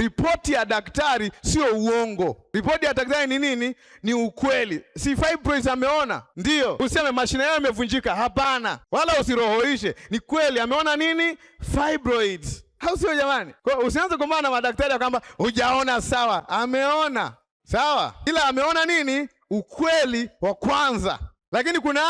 ripoti ya daktari sio uongo. Ripoti ya daktari ni nini? Ni ukweli. Si fibroids ameona? Ndio. Useme mashine yao imevunjika, hapana. Wala usirohoishe. Ni kweli ameona nini? Fibroids. Au sio jamani? Kwa usianze kumbana na madaktari kwamba hujaona. Sawa, ameona. Sawa. Ila ameona nini? Ukweli wa kwanza. Lakini kuna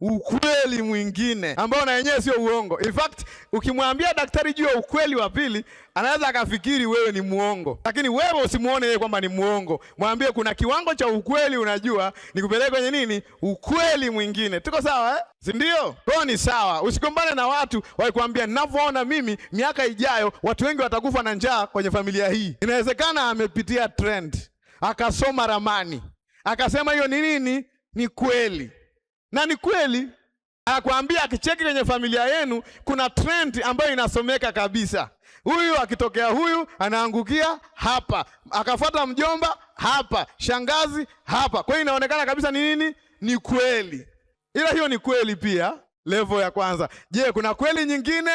ukweli mwingine ambao na yenyewe sio uongo. In fact, ukimwambia daktari juu ya ukweli wa pili, anaweza akafikiri wewe ni muongo. Lakini wewe usimuone yeye kwamba ni muongo. Mwambie kuna kiwango cha ukweli unajua, nikupeleke kwenye nini? Ukweli mwingine. Tuko sawa eh? Si ndio? Kwa ni sawa. Usikombane na watu wakikwambia ninavyoona mimi miaka ijayo watu wengi watakufa na njaa kwenye familia hii. Inawezekana amepitia trend, akasoma ramani, akasema hiyo ni nini? Ni kweli. Na ni kweli, akwambia akicheki kwenye familia yenu kuna trend ambayo inasomeka kabisa. Huyu akitokea huyu anaangukia hapa, akafuata mjomba hapa, shangazi hapa. Kwa hiyo inaonekana kabisa ni nini? Ni kweli. Ila hiyo ni kweli pia, level ya kwanza. Je, kuna kweli nyingine?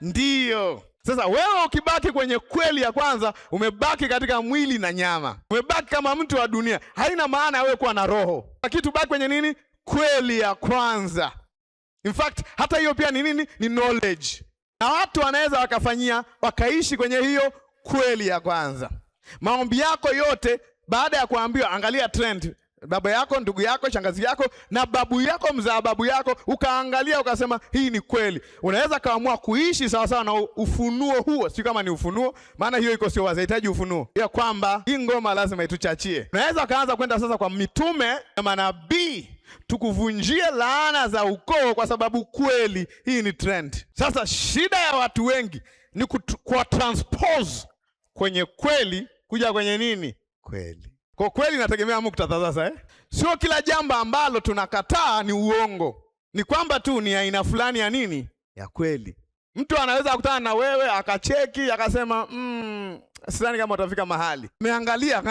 Ndiyo. Sasa wewe ukibaki kwenye kweli ya kwanza, umebaki katika mwili na nyama. Umebaki kama mtu wa dunia. Haina maana wewe kuwa na roho. Kitu baki kwenye nini? Kweli ya kwanza. In fact, hata hiyo pia ni nini? Ni knowledge. Na watu wanaweza wakaishi kwenye hiyo kweli ya kwanza. Maombi yako yote baada ya kuambiwa, angalia trend. Baba yako, ndugu yako, shangazi yako na babu yako, mzaa babu yako, ukaangalia ukasema hii ni kweli. Unaweza kaamua kuishi sawa sawa na ufunuo huo. Si kama ni ufunuo, maana hiyo iko sio wazahitaji ufunuo. Ya kwamba hii ngoma lazima ituchachie. Unaweza kaanza kwenda sasa kwa mitume na manabii, tukuvunjie laana za ukoo kwa sababu kweli hii ni trend. Sasa shida ya watu wengi ni kwa transpose kwenye kweli kuja kwenye nini? Kweli. Kwa kweli nategemea muktadha sasa Sio kila jambo ambalo tunakataa ni uongo. Ni kwamba tu ni aina fulani ya nini? Ya kweli. Mtu anaweza kukutana na wewe akacheki akasema sidhani kama utafika mahali.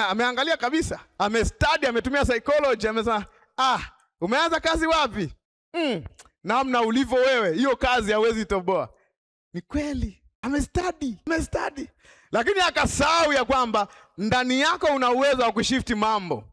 Ameangalia kabisa. Amestudy, ametumia psychology, amesema umeanza kazi wapi? Namna ulivyo wewe, hiyo kazi hauwezi toboa. Ni kweli. Amestudy. Lakini akasahau ya kwamba ndani yako una uwezo wa kushifti mambo.